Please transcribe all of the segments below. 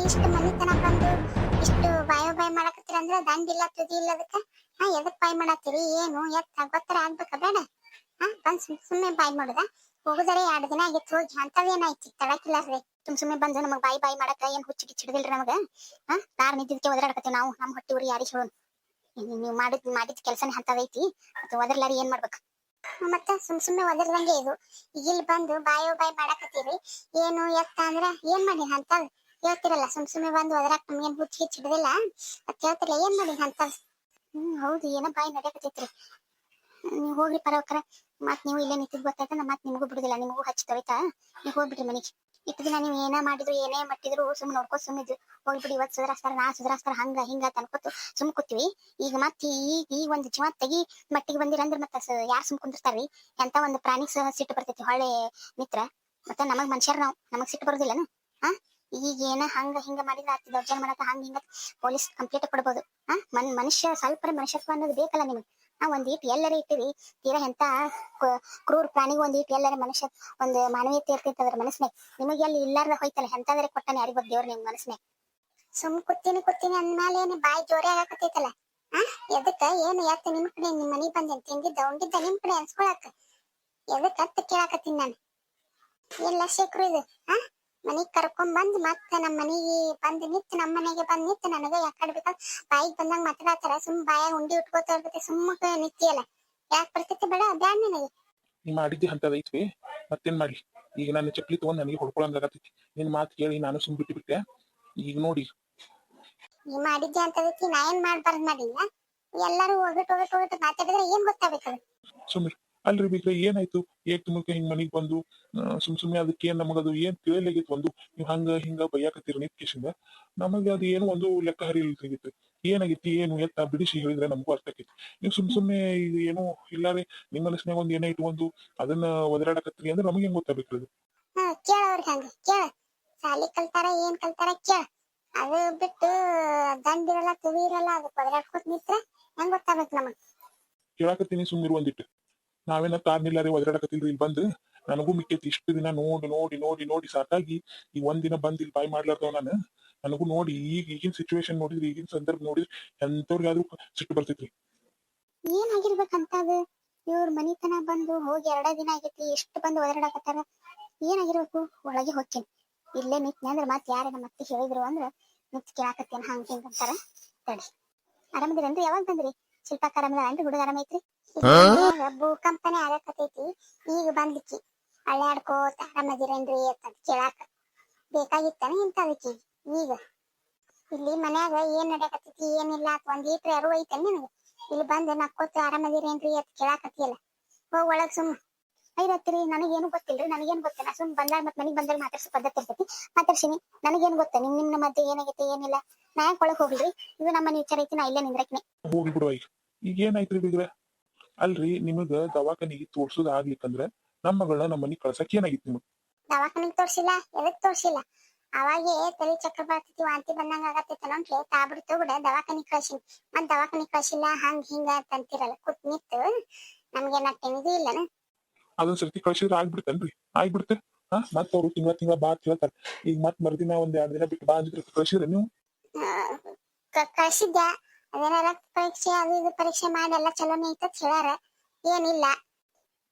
ಇಷ್ಟು ಮನಿತನ ಬಂದು ಇಷ್ಟು ಬಾಯ್ ಮಾಡಕತ್ತೀರ ಅಂದ್ರ ದಂಡಿಲ್ಲ ತುದಿ ಇಲ್ಲ ಅದಕ್ಕ. ಎದಕ್ ಬಾಯ್ ಮಾಡತ್ತೀರಿ? ಏನು ಎತ್ತ ಗೊತ್ತರ ಆಗ್ಬೇಕ ಬೇಡ? ಬಂದ್ ಸುಮ್ಮನೆ ಬಾಯ್ ಮಾಡುದ? ಹೋಗುದರೆ 2 ದಿನ ಆಗಿತ್ತು, ಹೋಗಿ ಅಂತದೇನಾಯ್ತಿ ತಡಕಿಲ್ಲಾರ್ರಿ ಸುಮ್ಮನೆ ಬಂದು ನಮಗ್ ಬಾಯ್ ಮಾಡಕ ಏನ್ ಹುಚ್ಚಿ ಗಿಚ್ಚಿಡ್ದಿಲ್ರಿ ನಮಗ. ಕಾರ್ ನಿಂತಿದ್ದಕ್ಕೆ ಒದರಾಡಕತ್ತೀವಿ ನಾವು. ನಮ್ಮ ಹೊಟ್ಟಿ ಊರಿ ಯಾರಿಗೆ ಹೇಳೋಣ? ನೀವು ಮಾಡಿದ ಕೆಲಸನೇ ಅಂತದೈತಿ, ಮತ್ತೆ ಒದರ್ಲಾರಿ ಏನ್ ಮಾಡ್ಬೇಕು? ಮತ್ತ ಸುಮ್ಮನೆ ಒದರ್ದಂಗೆ ಇದು. ಇಲ್ಲಿ ಬಂದು ಬಾಯ್ ಮಾಡಕತ್ತೀರಿ. ಏನು ಎತ್ತ ಅಂದ್ರ ಏನ್ ಮಾಡಿ ಅಂತ ಹೇಳ್ತಿರಲ್ಲ. ಸುಮ್ಮನೆ ಬಂದು ಒದರಾಕ್ ನಮ್ಗೇನ್ ಹುಚ್ಚಿ ಗಿಚ್ಚಿಡ್ದಿಲ್ಲ ಅಂತ ಹೇಳ್ತಿರಲ್ಲ, ಏನ್ ಮಾಡಿ ಅಂತ. ಹೌದು, ಏನೋ ಬಾಯ್ ನಡೆಯಕತ್ತೈತ್ರಿ. ನೀವು ಹೋಗ್ರಿ ಪರವಕ್ರ. ಮತ್ ನೀವು ಇಲ್ಲೇ ನಿಂತಿದ್ ಗೊತ್ತಾಯ್ತ, ಮತ್ ನಿಮಗೂ ಬಿಡುದಿಲ್ಲ, ನಿಮಗೂ ಹಚ್ಚಿ ತಗೋಯ್ತಾ. ನೀವು ಹೋಗ್ಬಿಡ್ರಿ ಮನೆಗೆ. ಇಟ್ಟು ದಿನ ನೀವು ಏನ ಮಾಡಿದ್ರು ಏನೇ ಮಟ್ಟಿದ್ರು ಸುಮ್ಮನೆ ನೋಡ್ಕೊ ಸುಮ್ಮಿದ್ರು. ಹೋಗ್ಬಿಡಿ, ಇವತ್ತು ಸುಧಾರಿಸ್ತಾರ, ನಾ ಸುಧಾರಿಸ್ತಾರ, ಹಂಗ ಹಿಂಗ ಅನ್ಕೋತು ಸುಮ್ ಕೂತೀವಿ. ಈಗ ಮತ್ತೆ ಈ ಒಂದು ಜೀವ ತೆಗಿ ಮಟ್ಟಿಗೆ ಬಂದಿರಂದ್ರ ಮತ್ತೆ ಯಾರು ಸುಮ್ ಕುಂದಿರ್ತಾರ್ರಿ? ಎಂತ ಒಂದು ಪ್ರಾಣಿ ಸಿಟ್ಟು ಬರ್ತೈತಿ ಹೊಳೆ ಮಿತ್ರ. ಮತ್ತೆ ನಮಗ್ ಮನುಷ್ಯರ್ ನಮಗ್ ಸಿಟ್ಟು ಬರುದಿಲ್ಲನ? ಈಗ ಏನ ಹಂಗ ಹಿಂಗ ಮಾಡಿದ್ರೆ ಆತಿ ದರ್ಜನ ಮಾಡಕ ಹಂಗ ಹಿಂಗ ಪೊಲೀಸ್ ಕಂಪ್ಲೇಂಟ್ ಕೊಡ್ಬೋದು. ಮನುಷ್ಯ ಸ್ವಲ್ಪ ಮನುಷ್ಯತ್ವ ಅನ್ನೋದು ಬೇಕಲ್ಲ ನಿಮ್ಗೆ. ಒಂದ್ ಈಟ್ ಎಲ್ಲರ ಇಟ್ಟಿರಿ. ತೀರಾ ಎಂತ ಕ್ರೂರ ಪ್ರಾಣಿಗೂ ಒಂದ್ ಈಟ್ ಎಲ್ಲರ ಮನುಷ್ಯ ಒಂದು ಮಾನವೀಯತೆ ಇರ್ತೈತೆ ಅದ್ರ ಮನಸ್ಸಿನಾಗ. ನಿಮಗೆ ಎಲ್ಲಿ ಇಲ್ಲಾರ್ದ ಹೋಯ್ತಲ್ಲ, ಎಂತಾದ್ರೆ ಕೊಟ್ಟನೆ ಯಾರಿಗ್ ಗೊತ್ತ ದೇವ್ರ ನಿಮ್ ಮನಸ್ಸಿನಾಗ. ಸುಮ್ ಕೂತೀನಿ ಅಂದ್ಮೇಲೆ ಏನ್ ಬಾಯಿ ಜೋರೇ ಆಗಕತ್ತೈತಲ್ಲ. ಎದಕ್ಕ ಏನು ಎತ್ತ ನಿಮ್ ಕಡೆ ನಿಮ್ ಮನಿಗ್ ಬಂದೇನ್ ತಿಂದಿದ್ದ ಉಂಡಿದ್ದ ನಿಮ್ ಕಡೆ ಅನ್ಸ್ಕೊಳಕ್? ಎದಕ್ ಅತ್ತ ಕೇಳಾಕತ್ತೀನಿ ನಾನು. ಎಲ್ಲ ಶೇಕ್ರು ಇದು. ಮನಿಗ್ ಕರ್ಕೊಂಡ್ ಬಂದ್ ಮತ್ತೆ ನಮ್ಮ ಮನಿಗೆ ಬಂದ್ ನಿಂತ್ ನಮ್ಮ ಮನೆಗೆ ಬಂದ್ ನಿಂತ್ ನನಗ ಯಾಕಡೆ ಬೇಕಾ ಬಾಯಿಗೆ ಬಂದಂಗ ಮಾತಾಡತ್ತಾರ. ಸುಮ್ ಬಾಯಾಗ ಉಂಡಿ ಉಟ್ಕೋತ ಇರ್ತೈತಿ, ಸುಮ್ಮ ನಿಂತಿಯಲ್ಲ. ಯಾಕೆ ಪರಿಸ್ಥಿತಿ ಬೇಡ ಬ್ಯಾಡ ನಿನಗೆ. ನೀ ಮಾಡಿದ್ದಿ ಅಂತದೈತ್ವಿ, ಮತ್ತೇನ್ ಮಾಡ್ಲಿ? ಈಗ ನನ್ನ ಚಪ್ಲಿ ತಗೊಂಡ್ ನನಗೆ ಹೊಡ್ಕೊಳಂಗಾಗತ್ತೈತಿ. ನಿನ್ ಮಾತು ಕೇಳಿ ನಾನು ಸುಮ್ ಬಿಟ್ಟೆ. ಈಗ ನೋಡಿ, ನೀ ಮಾಡಿದ್ದೆ ಅಂತದೈತಿ, ನಾ ಏನ್ ಮಾಡ್ಬಾರ್ದು ಮಾಡಿಲ್ಲ. ಎಲ್ಲಾರು ಹೋಗ್ಬಿಟ್ಟು ಮಾತಾಡಿದ್ರೆ ಏನ್ ಗೊತ್ತಾಗ್ಬೇಕದು? ಸುಮ್ರಿ ಅಲ್ರಿ ಬೀಗ್ರ, ಏನಾಯ್ತು? ಏಕ್ ತುಮಕ ಹಿಂಗ್ ಮನಿಗ್ ಬಂದು ಸುಮ್ನೆ ಅದಕ್ಕೆ ಏನ್ ನಮಗದು ಏನ್ ತಿಳಿಯಲಾಗಿತ್ತು? ಒಂದು ನೀವು ಹಂಗ ಹಿಂಗ ಬೈಯಾಕತ್ತೀರಿ ನಿತ್ಕೇಶಿಂದ. ನಮಗೆ ಅದು ಏನು ಒಂದು ಲೆಕ್ಕ ಹರಿಯಲ್ಲಾಗಿತ್ತು. ಏನಾಗಿತ್ತು ಏನು ಎತ್ತ ಬಿಡಿಸಿ ಹೇಳಿದ್ರೆ ನಮಗೂ ಅರ್ಥ ಆಕೈತಿ. ನೀವು ಸುಮ್ನೆ ಈಗ ಏನೋ ಇಲ್ಲಾರೆ ನಿಮ್ಮ ಮನಸ್ಸಿನಾಗ ಒಂದ್ ಏನೋ ಇಟ್ಕೊಂಡು ಅದನ್ನ ಒದರಾಡಕತ್ತೀರಿ ಅಂದ್ರೆ ನಮಗೆ ಹೆಂಗ್ ಗೊತ್ತಾಗ್ಬೇಕ್ರಿ ಅದು? ಕೇಳವ್ರಿ ಹಂಗ ಕೇಳ. ಸಾಲಿ ಕಲ್ತಾರ ಏನ್ ಕಲ್ತಾರ ಕೇಳ. ಅದು ಬಿಟ್ಟು ದಂಡಿರಲ್ಲ ತುದಿ ಇರಲ್ಲ ಅದಕ್ಕೆ ಒದರಾಡ್ಕೊತ ನಿಂತ್ರ ಹೆಂಗ್ ಗೊತ್ತಾಗ್ಬೇಕು ನಮಗ್? ಕೇಳಾಕತ್ತೀನಿ ಸುಮ್ಮಿರು ಒಂದಿಟ್ಟು. ನಾವೇನ ಕಾರ್ನಿಲ್ಲಾರೆ ಒದರಾಡಕತ್ತಿಲ್ರಿ ಇಲ್ಲಿ ಬಂದು. ನನಗೂ ಮಿಕ್ಕೈತಿ ಇಷ್ಟು ದಿನ ನೋಡಿ ನೋಡಿ ನೋಡಿ ನೋಡಿ ಸಾಕಾಗಿ ಈ ಒಂದಿನ ಬಂದ್ ಇಲ್ಲಿ ಬಾಯ್ ಮಾಡ್ಲಾರ್ದವ ನಾನು. ನನಗೂ ನೋಡಿ ಈಗಿನ ಸಿಚುವೇಶನ್ ನೋಡಿದ್ರಿ, ಈಗಿನ ಸಂದರ್ಭ ನೋಡಿದ್ರಿ ಎಂತವ್ರಿಗಾದ್ರೂ ಸಿಟ್ಟು ಬರ್ತೈತ್ರಿ. ಏನಾಗಿರ್ಬೇಕಂತ ಅದು? ಇವ್ರ ಮನಿತನ ಬಂದು ಹೋಗಿ 2 ದಿನ ಆಗೈತಿ, ಎಷ್ಟು ಬಂದು ಒದರಾಡಕತ್ತಾರ. ಏನಾಗಿರ್ಬೇಕು? ಒಳಗೆ ಹೋಗ್ತೀನಿ. ಇಲ್ಲೇ ನಿಂತ್ನಿ ಅಂದ್ರೆ ಮತ್ತೆ ಯಾರೇನ ಮತ್ತೆ ಹೇಳಿದ್ರು ಅಂದ್ರ ನಿಂತ್ ಕೇಳಾಕತ್ತೇನ ಹಂಗ ಹಿಂಗ ಅಂತಾರ. ತಡಿ, ಆರಾಮದಿರೇನ್ರಿ? ಯಾವಾಗ ಬಂದ್ರಿ? ಶಿಲ್ಪಾಕ ಆರಾಮದಾರೇನ್ರಿ? ಹುಡುಗ ಆರಾಮ ಐತ್ರಿ? ಭೂಕಂಪನೆ ಆಗಕತ್ತೈತಿ. ಈಗ ಬಂದ್ಲಿಕ್ಕಿ ಅಳ್ಳಾಡ್ಕೋತ ಆರಾಮದಿರೇನ್ರಿ ಅಂತ ಕೇಳಾಕ. ಬೇಕಾಗಿತ್ತಾನ ಇಂತದಕ್ಕೆ ಈಗ? ಇಲ್ಲಿ ಮನ್ಯಾಗ ಏನ್ ನಡೆಯಕತ್ತೈತಿ ಏನಿಲ್ಲ ಒಂದ್ ಈಟ್ರ ಯಾರು ಐತೇನ್ ನಿನಗ? ಇಲ್ಲಿ ಬಂದ್ ನಕ್ಕೋತ ಆರಾಮದಿರೇನ್ರಿ ಅಂತ ಕೇಳಾಕತ್ತಿಯಲ್ಲ. ಹೋಗ್ ಒಳಗ್ ಸುಮ್ಮ. ಐರತ್ರಿ, ನನಗೇನು ಗೊತ್ತಿಲ್ರಿ. ನನಗೇನ್ ಗೊತ್ತೇನ? ಸುಮ್ ಬಂದಾಗ ಮತ್ ಮನಿಗ್ ಬಂದಾಗ ಮಾತಾಡ್ಸೋ ಪದ್ಧತಿ ಇರ್ತೈತಿ, ಮಾತಾಡ್ಸಿನಿ. ನನಗೇನ್ ಗೊತ್ತ ನಿಮ್ಮ ಮಧ್ಯೆ ಏನಾಗೈತಿ ಏನಿಲ್ಲ? ನಾ ಯಾಕೆ ಒಳಗ್ ಹೋಗ್ಲಿ? ಇದು ನಮ್ಮ ಮನೆ ವಿಚಾರ ಐತಿ, ನಾ ಇಲ್ಲೇ ನಿಂದ್ರಕಿನಿ. ಹೋಗಿ ಬಿಡುವ ಈಗ ಏನಾಯ್ತ್ರಿ ಬೀಗ್ರ? ಅಲ್ರಿ, ನಿಮಗ ದವಾಖಾನಿಗೆ ತೋರ್ಸುದ್ ಆಗ್ಲಿಕ್ಕಂದ್ರ ನಮ್ಮ ಮಗಳನ್ನ ನಮ್ಮ ಮನಿಗ್ ಕಳ್ಸಕ್ ಏನಾಗಿತ್ತು ನಿಮಗ್? ದವಾಖಾನಿಗ್ ತೋರ್ಸಿಲ್ಲ. ಎದಕ್ ತೋರ್ಸಿಲ್ಲ? ಅವಾಗೆ ತಲೆ ಚಕ್ರ ಬರ್ತೈತಿ, ವಾಂತಿ ಬಂದಂಗ ಆಗತ್ತೈತಿ ಅನ್ನೋಂಟ್ಲೆ ತಾಬಿಡ್ತು ಬಿಡ ದವಾಖಾನಿಗ್ ಕಳ್ಸಿನಿ. ಮತ್ ದವಾಖಾನಿಗ್ ಕಳ್ಸಿಲ್ಲ ಹಂಗ ಹಿಂಗ ಅಂತೀರಲ್ಲ. ಕೂತ್ ನಿಂತು ನಮ್ಗೇನ ಇದು ಇಲ್ಲನ? ಅದೊಂದ್ ಸರ್ತಿ ಕಳ್ಸಿದ್ರೆ ಆಗ್ಬಿಡ್ತೇನ್ರಿ? ಆಗ್ಬಿಡ್ತೆ. ಮತ್ ಅವ್ರು ತಿಂಗಳ ಬಾ ಅಂತ ಹೇಳ್ತಾರ. ಈಗ ಮತ್ ಮರ್ದಿನ ಒಂದ್ 2 ದಿನ ಬಿಟ್ಟು ಬಾ ಅಂದಿದ್ರೆ ಕಳ್ಸಿದ್ರೆ ನೀವು? ಕಳ್ಸಿದ್ದ. ಅದೇನ ರಕ್ತ ಪರೀಕ್ಷೆ ಅದು ಇದು ಪರೀಕ್ಷೆ ಮಾಡಿ ಎಲ್ಲ ಚಲೋನೇ ಐತ ಹೇಳ್ಯಾರ. ಏನಿಲ್ಲ.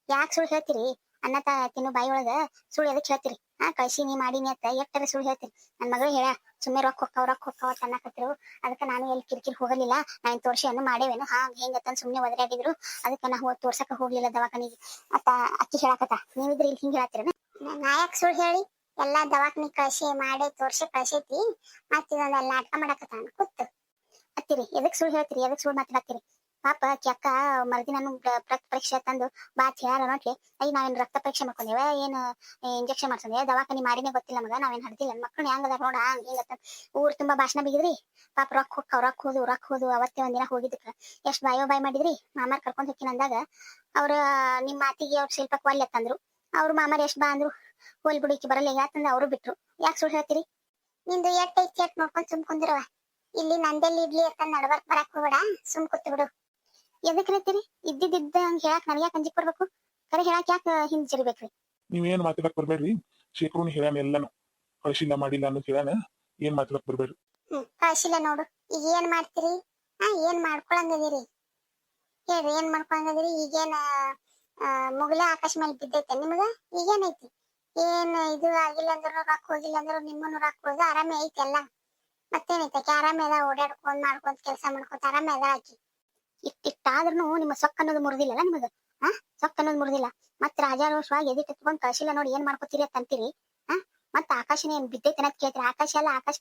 ಯಾಕೆ ಸುಳ್ಳು ಹೇಳ್ತೀರಿ? ಅನ್ನ ತಿನ್ನು ಬಾಯಿ ಒಳಗ ಸುಳ್ಳು ಎದಕ್ ಹೇಳ್ತೀರಿ? ಕಳ್ಸಿನಿ ಮಾಡಿನಿ ಅಂತ ಎಷ್ಟರ ಸುಳ್ಳು ಹೇಳ್ತೀರಿ? ನನ್ ಮಗಳು ಹೇಳ ಸುಮ್ಮನೆ ರೊಕ್ಕ ಹೊಕ್ಕಾವ ಅನ್ನಕತ್ತಿರು. ಅದಕ್ಕೆ ನಾನು ಎಲ್ಲಿ ಕಿರಿಕಿರಿ ಹೋಗಲಿಲ್ಲ. ನಾನು ತೋರ್ಸಿ ಅನ್ನು ಮಾಡೇವೇನು ಹಾಂಗ್ ಹಿಂಗತ್ತಂದ್ ಸುಮ್ಮನೆ ಒದರಾಡಿದ್ರು. ಅದಕ್ಕೆ ನಾ ತೋರ್ಸಕ ಹೋಗ್ಲಿಲ್ಲ ದವಾಖಾನಿಗೆ ಅತ್ತ ಅಕ್ಕಿ ಹೇಳಾಕತ್ತ. ನೀವಿದ್ರೆ ಇಲ್ಲಿ ಹಿಂಗೆ ಹೇಳ್ತೀರ? ನಾ ಯಾಕೆ ಸುಳ್ಳು ಹೇಳಿ? ಎಲ್ಲಾ ದವಾಖಾನಿಗೆ ಕಳ್ಸಿ ಮಾಡಿ ತೋರ್ಸಿ ಕಳ್ಸೈತಿ. ಮತ್ತೆ ಇದೊಂದೆಲ್ಲ ನಾಟಕ ಮಾಡಕತ್ತ ಕೂತು ಹತ್ತಿರಿ. ಎದಕ್ ಸುಳ್ಳು ಹೇಳ್ತೀರಿ? ಎದಕ್ ಸುಳ್ಳು ಮಾತಾಡ್ತೀರಿ? ಪಾಪ ಅಕ್ಕ ಮರ್ದಿನ ರಕ್ತ ಪರೀಕ್ಷೆ ತಂದು ಬಾ ಹೇಳ್ಯಾರ ನೋಡ್ರಿ. ನಾವೇನ್ ರಕ್ತ ಪರೀಕ್ಷೆ ಮಾಡ್ಕೊಂಡೇವ? ಏನ್ ಇಂಜೆಕ್ಷನ್ ಮಾಡ್ಸಂದೇವ? ದವಾಖಾನಿ ಮಾಡಿನೇ ಗೊತ್ತಿಲ್ಲ ನಮಗ. ನಾವೇನ್ ಹಡ್ದಿಲ್ಲ ಮಕ್ಕಳು ಹೆಂಗದ ನೋಡ ಹಂಗ ಹಿಂಗತ್ತ ಊರ್ ತುಂಬಾ ಭಾಷಣ ಬಿಗಿದ್ರಿ. ಪಾಪ ರೊಕ್ಕ ಹೋದು ಅವತ್ತೇ ಒಂದಿನ ಹೋಗಿದ್ದಕ್ಕ ಎಷ್ಟ್ ಬಾಯ್ ಮಾಡಿದ್ರಿ. ಮಾಮಾರ್ ಕರ್ಕೊಂಡ್ ಹೋಗ್ತೀನಿ ಅಂದಾಗ ಅವ್ರ ನಿಮ್ ಮಾತಿಗೆ ಅವ್ರ ಶಿಲ್ಪಕ್ ಒಲ್ಲೆ ತಂದ್ರು. ಅವ್ರ ಮಾಮಾರ್ ಎಷ್ಟ್ ಬಾ ಅಂದ್ರು. ಹೋಲ್ ಬಿಡಿಕಿ ಬರಲ್ಲ ಯಾಕಂದ್ರೆ ಅವರು ಬಿಟ್ರು. ಯಾಕೆ ಸುಳ್ಳು ಹೇಳ್ತೀರಿ? ನಿಂದು ಎಟ್ಟೈತಿ ಎಟ್ ನೋಡ್ಕೊಂಡ್ ಸುಮ್ ಕುಂದಿರವ. ಇಲ್ಲಿ ನಂದೆಲ್ಲಿ ಇಡ್ಲಿ ಅಂತ ನಡ್ಬರ್ಕ್ ಬರಕ್ ಹೋಗ್ಬೇಡ. ಸುಮ್ ಕೂತ್ ಬಿಡು. ಎದಕ್ ಹೇಳ್ತೀರಿ? ಇದ್ದಿದ್ದ ಹಂಗ ಹೇಳಕ್ ನನಗೆ ಯಾಕೆ ಅಂಜಿಕ್ ಬರ್ಬೇಕು? ಕರೆ ಹೇಳಕ್ ಯಾಕೆ ಹಿಂಜರಿಬೇಕ್ರಿ? ನೀವೇನ್ ಮಾತಾಡಕ್ ಬರ್ಬೇಡ್ರಿ. ಶೇಖರುನ್ ಹೇಳ್ಯಾನ ಎಲ್ಲಾನು. ಕಳ್ಸಿಲ್ಲ ಮಾಡಿಲ್ಲ ಅನ್ನೋದು ಹೇಳ್ಯಾನ. ಏನ್ ಮಾತಾಡಕ್ ಬರ್ಬೇಡ್ರಿ. ಕಳ್ಸಿಲ್ಲ ನೋಡು. ಈಗ ಏನ್ ಮಾಡ್ತೀರಿ? ಏನ್ ಮಾಡ್ಕೊಳಂಗದಿರಿ ಹೇಳ್ರಿ? ಏನ್ ಮಾಡ್ಕೊಳಂಗದಿರಿ? ಈಗೇನ ಮುಗಿಲ ಆಕಾಶ ಮೇಲೆ ಬಿದ್ದೈತೆ ನಿಮ್ಗ? ಈಗೇನೈತಿ? ಏನ್ ಇದು ಆಗಿಲ್ಲ ಅಂದ್ರು ರೊಕ್ಕ ಹೋಗಿಲ್ಲ ಅಂದ್ರು ನಿಮ್ಮನ್ನು ರೊಕ್ಕ ಹೋದ ಆರಾಮೇ ಐತಿ ಎಲ್ಲ. ಮತ್ತೇನೈತೆ ಆಕಿ ಆರಾಮೇ ಅದ, ಓಡಾಡ್ಕೊಂಡ್ ಮಾಡ್ಕೊಂತ ಕೆಲಸ ಮಾಡ್ಕೊಂತ ಆರಾಮೇ ಅದ ಆಕಿ. ಇಷ್ಟಾದ್ರೂ ನಿಮ್ಮ ಸೊಕ್ಕ ಅನ್ನೋದು ಮುರಿದಿಲ್ಲಲ್ಲ ನಿಮಗ? ಸೊಕ್ಕ ಅನ್ನೋದು ಮುರಿದಿಲ್ಲ. ಮತ್ ರಾಜಾರೋಷವಾಗಿ ಎದಿ ಕಿತ್ಕೊಂಡ್ ಕಳ್ಸಿಲ್ಲ ನೋಡಿ ಏನ್ ಮಾಡ್ಕೊತೀರಿ ಅಂತ ಅಂತೀರಿ. ಮತ್ತ ಆಕಾಶನೇ ಏನ್ ಬಿದ್ದೈತೆ ಅನ್ನೋದ್ ಕೇಳ್ತೀರಿ? ಆಕಾಶ ಎಲ್ಲ ಆಕಾಶ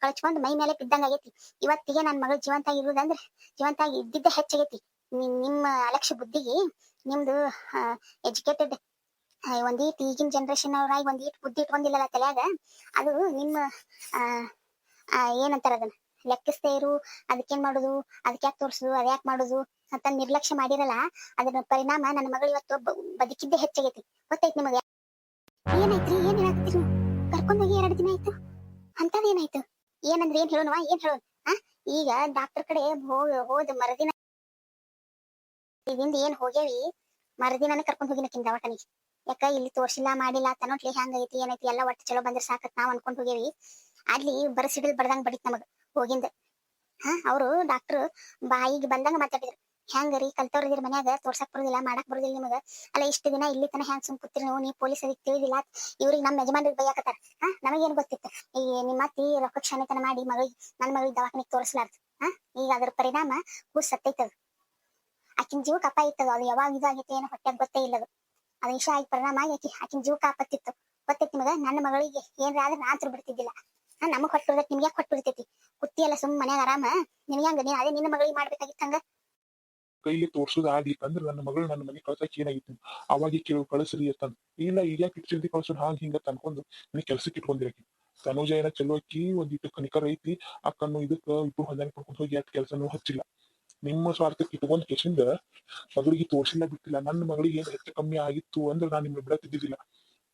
ಕಳ್ಚ್ಕೊಂಡ್ ಮೈ ಮೇಲೆ ಬಿದ್ದಂಗ ಆಗೈತಿ. ಇವತ್ತಿಗೆ ನನ್ ಮಗಳು ಜೀವಂತ ಇರುದಂದ್ರೆ ಜೀವಂತ ಇದ್ದಿದ್ದೆ ಹೆಚ್ಚಾಗೈತಿ. ನಿಮ್ಮ ಅಲಕ್ಷ್ಯ ಬುದ್ಧಿಗೆ ನಿಮ್ದು ಎಜುಕೇಟೆಡ್ ಒಂದೀಟ್ ಈಗಿನ ಜನರೇಷನ್ ಅವ್ರಾಗಿ ಒಂದೀಟ್ ಬುದ್ಧಿ ಇಟ್ಕೊಂಡಿಲ್ಲಲ್ಲ ತಲ್ಯಾಗ. ಅದು ನಿಮ್ಮ ಏನಂತಾರ ಅದನ್ನ ಲೆಕ್ಕಿಸ್ದೇ ಇರು, ಅದಕ್ಕೇನ್ ಮಾಡುದು, ಅದಕ್ಕೆ ಯಾಕೆ ತೋರ್ಸುದು, ಅದ್ಯಾಕ್ ಮಾಡುದು ಅಂತ ನಿರ್ಲಕ್ಷ್ಯ ಮಾಡಿರಲ್ಲ. ಅದ್ರ ಪರಿಣಾಮ ನನ್ನ ಮಗಳು ಇವತ್ತು ಬದುಕಿದ್ದೆ ಹೆಚ್ಚಾಗೈತಿ. ಗೊತ್ತೈತಿ ನಿಮಗೆ? ಏನಾಯ್ತ್ರಿ? ಏನ್ ಹೇಳಾಕತ್ತೀರಿ? ಕರ್ಕೊಂಡೋಗಿ 2 ದಿನ ಆಯ್ತು, ಅಂತದ್ ಏನಾಯ್ತು? ಏನಂದ್ರೆ ಏನ್ ಹೇಳೋಣವಾ? ಏನ್ ಹೇಳೋಣ? ಈಗ ಡಾಕ್ಟರ್ ಕಡೆ ಹೋದ ಮರುದಿನ ಇದಿಂದ ಏನ್ ಹೋಗ್ಯಾವಿ, ಮರುದಿನಾನೇ ಕರ್ಕೊಂಡ್ ಹೋಗಿನಕಿನ್ ದವಾಖಾನಿಗೆ. ಯಾಕ ಇಲ್ಲಿ ತೋರ್ಸಿಲ್ಲ ಮಾಡಿಲ್ಲ ತನ್ನೋಟ್ಲಿ ಹೆಂಗೈತಿ ಏನೈತಿ ಎಲ್ಲ ಒಟ್ಟು ಚಲೋ ಬಂದ್ರೆ ಸಾಕತ್ ನಾವ್ ಅನ್ಕೊಂಡ್ ಹೋಗ್ಯಾವಿ. ಅಲ್ಲಿ ಬರಸಿಡಲ್ ಬಡ್ದಂಗ್ ಬಡಿತ್ ನಮಗ್ ಹೋಗಿಂದ. ಅವ್ರು ಡಾಕ್ಟರ್ ಬಾಯಿಗೆ ಬಂದಂಗ ಮಾತಾಡಿದ್ರು. ಹೆಂಗರಿ ಕಲ್ತವ್ರದಿರ್ ಮನ್ಯಾಗ ತೋರ್ಸಕ್ ಬರುದಿಲ್ಲ, ಮಾಡಕ್ ಬರುದಿಲ್ಲ ನಿಮಗ? ಅಲ್ಲ ಇಷ್ಟು ದಿನ ಇಲ್ಲಿ ತನ ಹೆಂಗ್ ಸುಮ್ ಕೂತಿರಿ ನೀವು ಪೊಲೀಸ್ ಅದಕ್ಕೆ ತಿಳಿದಿಲ್ಲ ಇವ್ರಿಗೆ ನಮ್ ಯಜಮಾನ್ರಿಗೆ ಬೈಯಾಕತ್ತಾರ. ನಮಗೇನ್ ಗೊತ್ತಿತ್ತು? ಈ ನಿಮ್ಮ ಅತ್ತಿ ರೊಕ್ಕ ಕ್ಷಣತನ ಮಾಡಿ ನನ್ ಮಗಳಿಗೆ ದವಾಖಾನಿಗೆ ತೋರಿಸ್ಲಾರ್ದು. ಈಗ ಅದ್ರ ಪರಿಣಾಮ ಕೂಸ್ ಸತ್ತೈತದ. ಆಕಿನ ಜೀವ ಕಪ್ಪಾಯಿತ್ತದ. ಅದು ಯಾವಾಗ ಇದಾಗೈತಿ ಏನೋ ಹೊಟ್ಟೆಗ್ ಗೊತ್ತೇ ಇಲ್ಲದು. ಅದ ವಿಷಯ ಆಗಿ ಪರಿಣಾಮ ಆಗಿ ಆಕಿನ ಜೀವ ಕಾಪತ್ತಿತ್ತು. ಗೊತ್ತೈತಿ ನಿಮಗ? ನನ್ನ ಮಗಳಿಗೆ ಏನ್ರ ಆದ್ರೆ ನಾ ಹತ್ರ ಬಿಡ್ತಿದ್ದಿಲ್ಲ. ನಮಗ್ ಹೊಟ್ಟಿರ್ತೈತಿ, ನಿಮ್ಗೆ ಯಾಕೆ ಹೊಟ್ಟಿರ್ತೈತಿ? ಕುತ್ತಿ ಎಲ್ಲ ಸುಮ್ ಮನ್ಯಾಗ ಆರಾಮ. ನಿನ್ಗೆ ನೀನ್ ಅದೇ ನಿನ್ನ ಮಗಳಿಗೆ ಮಾಡ್ಬೇಕಾಗಿತ್ತಂಗ. ಕೈಲಿ ತೋರ್ಸುದ್ ಆಗಿತ್ತಂದ್ರ ನನ್ನ ಮಗಳು ನನ್ನ ಮನೆ ಕಳ್ಸಕ್ ಏನಾಗಿತ್ತು? ಅವಾಗ ಕಳಿಸ್ರಿ ಅಂತಂದ್. ಇಲ್ಲ ಈಗ ಯಾಕೆ ಜಲ್ದಿ ಕಳ್ಸೋದು ಹಾಂಗ್ ಹಿಂಗ ಅನ್ಕೊಂಡು ಮನೆ ಕೆಲ್ಸಕ್ಕೆ ಇಟ್ಕೊಂಡಿರಕಿ. ತನುಜ ಏನ ಚಲೋ ಅಕ್ಕಿ, ಒಂದಿಟ್ಟು ಕನಿಕರ ಐತಿ. ಆ ಕಣ್ಣು ಇದಕ್ಕ ಇಬ್ರು ಹೊಂದಾಣಿಕೆ ಮಾಡ್ಕೊಂಡು ಹೋಗಿ ಅಟ್ ಕೆಲ್ಸನೂ ಹಚ್ಚಿಲ್ಲ. ನಿಮ್ಮ ಸ್ವಾರ್ಥಕ್ಕೆ ಇಟ್ಕೊಂಡ್ ಕೆಸಿಂದ ಮಗಳಿಗೆ ತೋರ್ಸಿಲ್ಲ ಬಿಟ್ಟಿಲ್ಲ. ನನ್ನ ಮಗಳಿಗೆ ಏನ್ ಹೆಚ್ಚು ಕಮ್ಮಿ ಆಗಿತ್ತು ಅಂದ್ರೆ ನಾನ್ ನಿಮ್ಗೆ ಬಿಡತ್ತಿದ್ದಿಲ್ಲ.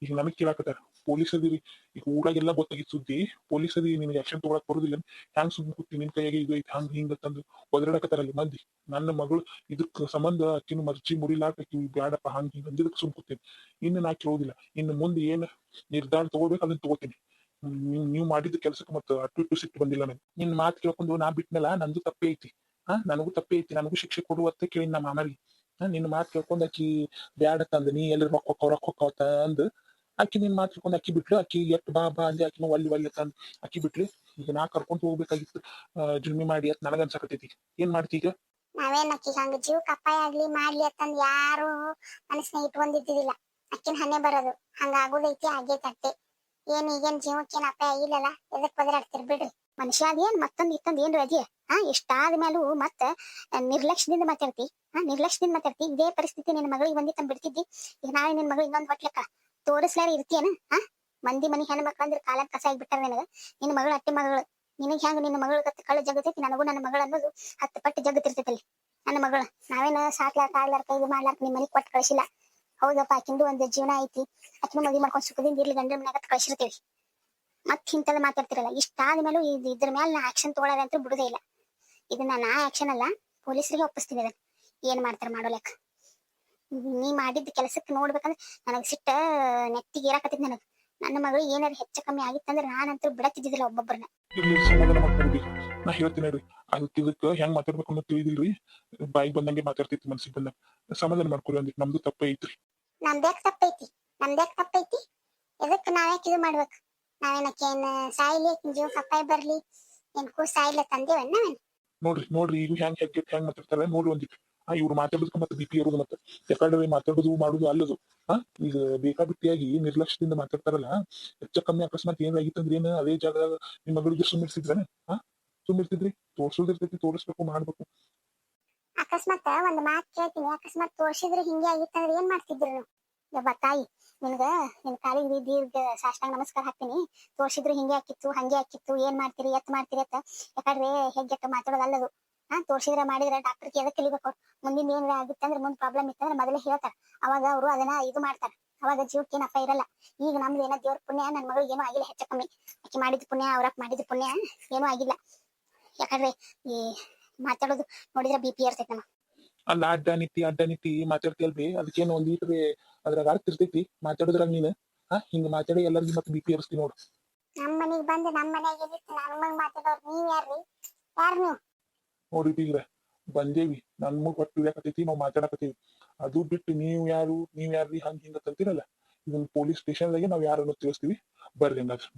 ಈಗ ನಮಗ್ ಕೇಳಾಕತ್ತಾರ ಪೊಲೀಸದಿರಿ. ಈಗ ಊರಾಗೆಲ್ಲ ಗೊತ್ತಾಗಿತ್ತು ಸುದ್ದಿ. ಪೊಲೀಸದಿ ನಿನ್ಗೆ ಆಕ್ಷನ್ ತಗೊಳಕ್ ಬರುದಿಲ್ಲ, ಹ್ಯಾಂಗ್ ಸುಮ್ಮನೆ ಕೂತಿ ನಿನ್ ಕೈಯಾಗೆ ಇದು ಐತಿ ಹಂಗ ಹಿಂಗ ತಂದು ಒದರಾಡಕತ್ತಾರಲ್ಲಿ ಮಂದಿ. ನನ್ನ ಮಗಳು ಇದಕ್ ಸಂಬಂಧ ಅಕ್ಕಿನ ಮರ್ಜಿ ಮುರಿಲಾಕ ಅಕ್ಕಿ ಬ್ಯಾಡಪ್ಪ ಹಂಗ ಹಿಂಗ ಅಂದಿದ್ದಕ್ಕೆ ಸುಮ್ ಕೂತೀನಿ. ಇನ್ನು ನಾ ಕೇಳೋದಿಲ್ಲ. ಇನ್ನು ಮುಂದೆ ಏನ್ ನಿರ್ಧಾರ ತಗೋಬೇಕು ಅದನ್ನ ತಗೋತೀನಿ. ನೀವ್ ಮಾಡಿದ ಕೆಲ್ಸಕ್ಕೆ ಮತ್ತ ಅಟ್ಟು ಸಿಟ್ಟು ಬಂದಿಲ್ಲ ನನಗೆ. ನಿನ್ ಮಾತು ಕೇಳ್ಕೊಂಡು ನಾ ಬಿಟ್ನಲ್ಲ, ನಂದು ತಪ್ಪೇ ಐತಿ. ನನಗೂ ತಪ್ಪೇ ಐತಿ, ನನಗೂ ಶಿಕ್ಷೆ ಕೊಡುವತ್ತ ಕೇಳಿ ನಮ್ಮ ಮಾಮರಿಗೆ. ನಿನ್ನ ಮಾತು ಕೇಳ್ಕೊಂಡ್ ಅಕ್ಕಿ ಬ್ಯಾಡ ತಂದ ನೀ ಎಲ್ಲಿ ರೊಕ್ಕ ಹೊಕ್ಕ ಅಂದ್ ಅಕ್ಕಿ ನಿನ್ ಮಾತು ಕೇಳ್ಕೊಂಡ್ ಅಕ್ಕಿ ಬಿಟ್ಲು. ಅಕ್ಕಿ ಎಟ್ ಬಾ ಬಾ ಅಂದಿ, ಅಕ್ಕಿನ ಒಲ್ಲಿ ತಂದ್ ಅಕ್ಕಿ ಬಿಟ್ಲಿ. ಈಗ ನಾ ಕರ್ಕೊಂಡ್ ಹೋಗ್ಬೇಕಾಗಿತ್ತು ಜುಲ್ಮಿ ಮಾಡಿ ಅತ್ ನನಗ ಅನ್ಸಕತೈತಿ. ಏನ್ ಮಾಡ್ತಿ ಈಗ? ನಾವೇನ್ ಅಕ್ಕಿ ಹಂಗ ಜೀವ ಕಪ್ಪಾಯ ಆಗ್ಲಿ ಮಾಡ್ಲಿ ಅಂತಂದ್ ಯಾರು ಮನಸ್ಸಿನಾಗ ಇಟ್ಕೊಂಡಿದ್ದಿಲ್ಲ. ಅಕ್ಕಿನ ಹನ್ನೆ ಬರೋದು ಹಂಗ ಆಗೋದೈತಿ, ಆಗೈತಿ ಅಟ್ಟೆ. ಈಗೇನ್ ಜೀವಕ್ಕೇನ್ ಅಪಾಯ ಆಗಿಲ್ಲಲ್ಲ, ಎದಕ್ ಬದಲಾಡ್ತಿರ್ ಬಿಡ್ರಿ. ಮನುಷ್ಯ ಅದೇನ್ ಮತ್ತೊಂದ್ ಇತ್ತೊಂದ್ ಏನ್ರ ಅದೇ ಎಷ್ಟಾದ ಮೇಲೂ ಮತ್ತ ನಿರ್ಲಕ್ಷ್ಯದಿಂದ ಮಾತಾಡ್ತಿ. ನಿರ್ಲಕ್ಷ್ಯದಿಂದ ಮಾತಾಡ್ತಿ. ಇದೇ ಪರಿಸ್ಥಿತಿ ನಿನ್ನ ಮಗಳಿಗೆ ಬಂದಿತ್ತಂದ್ ಬಿಡ್ತಿದ್ದಿ. ಈಗ ನಾಳೆ ನಿನ್ ಮಗಳು ಇನ್ನೊಂದ್ ಹೊಟ್ಲೆಕ್ಕ ತೋರಿಸ್ಲಾರ ಇರ್ತೀಯನ? ಮಂದಿ ಮನಿ ಹೆಣ್ಣು ಮಕ್ಳು ಅಂದ್ರೆ ಕಾಲಕ್ ಕಸ ಆಗ್ಬಿಟ್ಟಾರ ನಿನಗ. ನಿನ್ನ ಮಗಳು ಅತ್ತೆ ಮಗಳು. ನಿನಗ್ ಹೆಂಗ ನಿನ್ನ ಮಗಳ ಕಳ್ಳ ಜಗತೈತಿ, ನನಗೂ ನನ್ನ ಮಗಳ ಅನ್ನೋದು 10 ಪಟ್ಟು ಜಗತ್ತಿರ್ತೈತಲ್ಲಿ. ನನ್ನ ಮಗಳು ನಾವೇನ ಸಾಕ್ಲಾರ್ಕ ಆಡ್ಲಾರ್ಕ ಇದು ಮಾಡ್ಲಾರ್ಕ ನಿಮ್ ಮನಿಗ್ ಕೊಟ್ಟು ಕಳ್ಸಿಲ್ಲ. ಹೌದಪ್ಪ, ಆಕಿಂದು ಒಂದ್ ಜೀವನ ಐತಿ, ಆಕಿನ ಮದ್ವಿ ಮಾಡ್ಕೊಂಡ್ ಸುಖದಿಂದ ಇರ್ಲಿ ಗಂಡ ಮನ್ಯಾಗ ಕಳ್ಸಿರ್ತೀವಿ. ಮತ್ ಇಂತೆಲ್ಲ ಮಾತಾಡ್ತಿರಲ್ಲ. ಇಷ್ಟಾದ್ಮೇಲೂ ಇದ್ರ ಮೇಲೆ ನಾ ಆಕ್ಷನ್ ತಗೊಳ್ಳೋದಂತೂ ಬಿಡುದೇ ಇಲ್ಲ. ಇದನ್ನ ನಾ ಆಕ್ಷನ್ ಅಲ್ಲ, ಪೊಲೀಸರಿಗೆ ಒಪ್ಪಿಸ್ತೀನಿ ಇದನ್ನ. ಏನ್ ಮಾಡ್ತಾರ ಮಾಡೋಲೆಕ್ಕ. ನೀ ಮಾಡಿದ ಕೆಲಸಕ್ಕೆ ನೋಡ್ಬೇಕಂದ್ರೆ ನನಗ್ ಸಿಟ್ಟ ನೆತ್ತಿಗೆ ಏರಾಕತ್ತಿದ್ ನನಗ್. ನನ್ನ ಮಗಳು ಏನಾದ್ರು ಹೆಚ್ಚು ಕಮ್ಮಿ ಆಗಿತ್ತಂದ್ರೆ ನಾನಂತೂ ಬಿಡತ್ತಿದ್ದಿಲ್ಲ ಒಬ್ಬೊಬ್ಬರನ್ನ. ಇರ್ಲಿ ಸಮಾಧಾನ ಮಾಡ್ಕೊಂಡ್ರಿ. ನಾ ಹೇಳ್ತೀನಿ ರೀ, ಅದಕ್ಕೆ ಇದಕ್ಕೆ ಹೆಂಗ್ ಮಾತಾಡ್ಬೇಕು ಅನ್ನೋದು ತಿಳಿದಿಲ್ರಿ. ಬಾಯಿಗೆ ಬಂದಂಗೆ ಮಾತಾಡ್ತಿತ್ತು, ಮನ್ಸಿಗೆ ಬಂದಂಗ. ಸಮಾಧಾನ ಮಾಡ್ಕೊರಿ ಅಂದಿಟ್ಟು ನಮ್ದು ತಪ್ಪ ಐತ್ರಿ. ನಮ್ದ್ಯಾಕ್ ತಪ್ಪೈತಿ? ಎದಕ್ ನಾವ್ಯಾಕೆ ಇದು ಮಾಡ್ಬೇಕು? ನಾವೇನಕ್ಕೇನ್ ಸಾಯ್ಲಿ, ಜೀವ ಕಪ್ಪಾಯಿ ಬರ್ಲಿ, ಏನ್ ಕೂಸ್ ಸಾಯ್ಲ ತಂದೇವನ್ ನಾವೇನ್? ನೋಡ್ರಿ ಈಗ ಹೆಂಗ್ ಮಾತಾಡ್ತಾರೆ ನೋಡ್ರಿ ಒಂದಿಟ್ಟು. ಇವ್ರು ಮಾತಾಡೋದಕ್ಕೆ ಮತ್ತೆ ಬಿಪಿ ಇರೋದು ಮತ್ತೆ ಯಾಕಂದ್ರೆ ಮಾತಾಡೋದು ಮಾಡುದು ಅಲ್ಲದು. ಈಗ ಬೇಕಾಬಿಟ್ಟಿಯಾಗಿ ನಿರ್ಲಕ್ಷ್ಯದಿಂದ ಮಾತಾಡ್ತಾರಲ್ಲ. ಹೆಚ್ಚ ಕಮ್ಮಿ ಅಕಸ್ಮಾತ್ ಏನಾಗಿತ್ತಂದ್ರೆ ಏನ ಅದೇ ಜಾಗ ನಿಮ್ ಮಗಳಿಗೆ ಸುಮ್ಮಿರ್ಸಿದ್ರನ? ಸುಮ್ಮಿರ್ತಿದ್ರಿ? ತೋರ್ಸೋದಿರ್ತೈತಿ, ತೋರಿಸ್ಬೇಕು, ಮಾಡ್ಬೇಕು. ಅಕಸ್ಮಾತ್ ಒಂದ್ ಮಾತ್ ಕೇಳ್ತೀನಿ, ಅಕಸ್ಮಾತ್ ತೋರ್ಸಿದ್ರೆ ಹಿಂಗೆ ಆಗಿತ್ತಂದ್ರೆ ಏನ್ ಮಾಡ್ತಿದ್ರು ನೀವು? ಯವ್ವ ತಾಯಿ, ನಿನ್ ಕಾಲಿಗೆ ದೀರ್ಘ ಸಾಷ್ಟಾಂಗ ನಮಸ್ಕಾರ ಹಾಕ್ತೀನಿ. ತೋರ್ಸಿದ್ರು ಹಿಂಗೆ ಹಾಕಿತ್ತು ಹಂಗೆ ಹಾಕಿತ್ತು, ಏನ್ ಮಾಡ್ತೀರಿ ಎತ್ ಯಾಕಂದ್ರೆ ಹೆಗ್ಗೆಟ್ಟು ಮಾತಾಡೋದಲ್ಲದು. ತೋರ್ಸಿದ್ರೆ ಮಾಡಿದ್ರೆ ಡಾಕ್ಟರ್ಗೆ ಎದಕ್ ಕಲಿಬೇಕು? ಮುಂದಿನ ಏನಾರ ಆಗಿತ್ತಂದ್ರೆ ಮುಂದ್ ಪ್ರಾಬ್ಲಮ್ ಇತ್ತಂದ್ರೆ ಮೊದಲೇ ಹೇಳ್ತಾರ. ಅವಾಗ ಅವರು ಅದನ್ನ ಇದು ಮಾಡ್ತಾರ. ಅವಾಗ ಜೀವಕ್ಕೆ ಏನ್ ಅಪ್ಪ ಇರಲ್ಲ. ಈಗ ನಮ್ದು ಏನೋ ದೇವ್ರ ಪುಣ್ಯ, ನನ್ ಮಗಳಿಗೆ ಏನೂ ಆಗಿಲ್ಲ ಹೆಚ್ಚು ಕಮ್ಮಿ. ಆಕಿ ಮಾಡಿದ ಪುಣ್ಯ, ಅವ್ರಕ್ ಮಾಡಿದ ಪುಣ್ಯ ಏನೂ ಆಗಿಲ್ಲ. ಯಾಕಂದ್ರೆ ಈ ಮಾತಾಡೋದು ನೋಡಿದ್ರೆ ಬಿಪಿ ಇರ್ತೈತೆ ನಮ್ಮ. ಅಲ್ಲ ಅಡ್ಡ ನಿತ್ತಿ ಮಾತಾಡ್ತಿಯಲ್ರಿ, ಅದಕ್ಕೇನು ಒಂದ್ ಲೀಟ್ರಿ ಅದ್ರಾಗ ಅರ್ಥ ಇರ್ತೈತಿ ಮಾತಾಡೋದ್ರಾಗ ನೀನು. ಹಿಂಗ ಮಾತಾಡಿ ಎಲ್ಲರಿಗೂ ಮತ್ತೆ ಬಿಪಿ ಏರಿಸ್ತಿ ನೋಡು. ನಮ್ಮ ಮನಿಗ್ ಬಂದು ನಮ್ಮ ಮನ್ಯಾಗ ಇದ್ದಿತ್ತು ನಮ್ಮಂಗ್ ಮಾತಾಡೋರ್ ನೀವ್ ಯಾರ್ರಿ? ಯಾರ್ ನೀವು? ನೋಡ್ರಿ ಬೀಗ್ರ ಬಂದೇವಿ ನಮ್ಗ್ ಒಟ್ಟು ಇಳಿಯಾಕತೈತಿ ನಾವ್ ಮಾತಾಡಕತ್ತೀವಿ ಅದು ಬಿಟ್ಟು ನೀವ್ ಯಾರ್ರಿ ಹಂಗ ಹಿಂಗ ತಂತಿರಲ್ಲ ಇದನ್ನ ಪೊಲೀಸ್ ಸ್ಟೇಷನ್ದಾಗೆ ನಾವ್ ಯಾರನ್ನು ತಿಳಿಸ್ತೀವಿ ಬರ್ರಿ ಹಂಗಾದ್ರೆ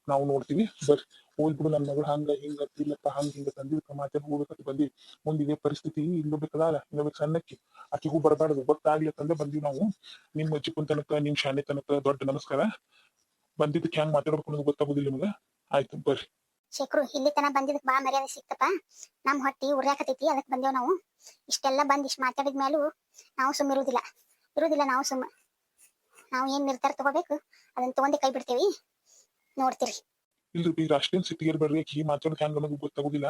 ನಾವು ನೋಡ್ತೀವಿ ಬರ್ರಿ ಹೋಲ್ ಬಿಡು ನನ್ನ ಮಗಳು ಹಂಗ ಹಿಂಗ ಇಲ್ಲಪ್ಪ ಹಂಗ ಹಿಂಗ ತಂದಿದ್ಕ ಮಾತಾಡಿ ಹೋಗ್ಬೇಕಂತ ಬಂದಿವಿ ಮುಂದ್ ಇದೇ ಪರಿಸ್ಥಿತಿ ಇಲ್ಲೋಬೇಕಲ್ಲ ಇನ್ನೊಬೇಕು ಸಣ್ಣಕ್ಕಿ ಆಕಿಗೂ ಬರಬಾರ್ದು ಗೊತ್ತಾಗ್ಲಿ ಅಂತಂದ್ರೆ ಬಂದಿವಿ ನಾವು ನಿಮ್ ಚಿಕ್ಕನ್ ತನಕ ನಿಮ್ ಶಾನೆ ತನಕ ದೊಡ್ಡ ನಮಸ್ಕಾರ ಬಂದಿದ್ದಕ್ಕೆ ಹೆಂಗ್ ಮಾತಾಡ್ಬೇಕು ಅನ್ನೋದು ಗೊತ್ತಾಗೋದಿಲ್ಲ ನಿಮ್ಗ ಆಯ್ತು ಬರ್ರಿ ಶೇಖರು ಇಲ್ಲಿ ತನ ಬಂದಿದ್ದಕ್ ಬಾ ಮರ್ಯಾದೆ ಸಿಕ್ತಪ್ಪ ನಮ್ ಹೊಟ್ಟಿ ಉರ್ಯಾಕತೈತಿ ಅದಕ್ ಬಂದೇವ್ ನಾವು ಇಷ್ಟೆಲ್ಲ ಬಂದ್ ಇಷ್ಟ ಮಾತಾಡಿದ ಮೇಲೂ ನಾವು ಸುಮ್ಮ ಇರುದಿಲ್ಲ ನಾವು ಏನ್ ನಿರ್ಧಾರ ತಗೋಬೇಕು ಅದನ್ನ ತಗೊಂಡೆ ಕೈ ಬಿಡ್ತೇವಿ ನೋಡ್ತೀರಿ ಇಲ್ರಿ ಬೀಗ್ರ ಅಷ್ಟೇನ್ ಸಿಟ್ಟಿಗೇರ್ ಬೇಡ್ರಿ ಆಕಿ ಮಾತಾಡೋದ್ ಹೆಂಗ ಅನ್ನೋದು ಗೊತ್ತಾಗೋದಿಲ್ಲ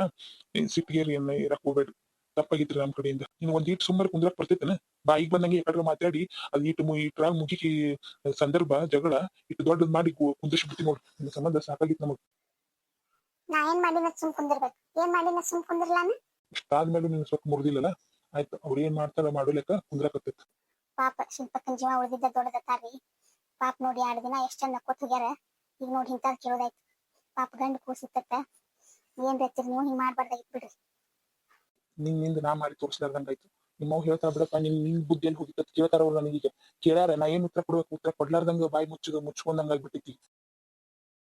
ಸಿಟ್ಟಿಗೇರ್ ಏನ್ ಇರಕ್ ಹೋಗ್ಬೇಡ್ರಿ ತಪ್ಪಾಗಿತ್ರಿ ನಮ್ ಕಡೆಯಿಂದ ನೀನ್ ಒಂದ್ ಈಟ್ ಸುಮ್ಮನೆ ಕುಂದ್ರಕ್ ಬರ್ತೈತನ ಬಾ ಈಗ ಬಂದಂಗೆ ಯಾಕಂದ್ರೆ ಮಾತಾಡಿ ಅದ್ ಇಟ್ರಾಗ ಮುಗಿಕಿ ಸಂದರ್ಭ ಜಗಳ ಇಟ್ಟು ದೊಡ್ಡದ್ ಮಾಡಿ ಕುಂದಿಸ್ ಬಿಡ್ತಿ ನೋಡ್ರಿ ನಿಮ್ ಸಂಬಂಧ ಸಾಕಾಗಿತ್ತು ನಮಗ್ ನಾ ಏನ್ ಮಾಡಿನ ಸುಮ್ ಕುಂದಿರ್ಬೇಕು ಏನ್ ಮಾಡಿನ ಸುಮ್ ಕುಂದಿರ್ಲಾನ ಇಷ್ಟಾದ್ಮೇಲೆ ನೀನ್ ಸ್ವಲ್ಪ ಮುರಿದಿಲ್ಲಲ್ಲ ಆಯ್ತು ಅವ್ರ ಏನ್ ಮಾಡ್ತಾರ ಮಾಡೋ ಲೆಕ್ಕ ಕುಂದ್ರಾಕತ್ತೈತಿ ಪಾಪ ಶಿಲ್ಪಕ್ಕನ್ ಜೀವ ಉಳಿದಿದ್ದ ದೊಡ್ಡದತ್ತಾರ್ರಿ ಪಾಪ ನೋಡಿ 2 ದಿನ ಎಷ್ಟ್ ಚಂದ ಕೊತ್ ಹೋಗ್ಯಾರ ಈಗ ನೋಡಿ ಇಂತಾದ್ ಕೇಳೋದಾಯ್ತು ಪಾಪ ಗಂಡ ಕೂಸಿತ್ತ ಏನ್ ಬೇಕ್ತಿರಿ ನೀವು ಹಿಂಗ್ ಮಾಡ್ಬಾರ್ದಾಗಿತ್ ಬಿಡ್ರಿ ನಿಂದ ನಾ ಮಾಡಿ ತೋರಿಸ್ಲಾರ್ದಂಗಾಯ್ತು ನಿಮ್ಮವ್ ಹೇಳ್ತಾ ಬಿಡಪ್ಪ ನಿನ್ ಬುದ್ಧಿ ಎಲ್ಲಿ ಹೋಗಿತ್ತ ಕೇಳ್ತಾರವ್ರ ನನಗೀಗ ಕೇಳ್ಯಾರ ನಾ ಏನ್ ಉತ್ತರ ಕೊಡ್ಬೇಕು ಉತ್ತರ ಕೊಡ್ಲಾರ್ದಂಗ ಬಾಯಿ ಮುಚ್ಕೊಂಡಂಗ ಆಗ್ಬಿಟ್ಟೈತಿ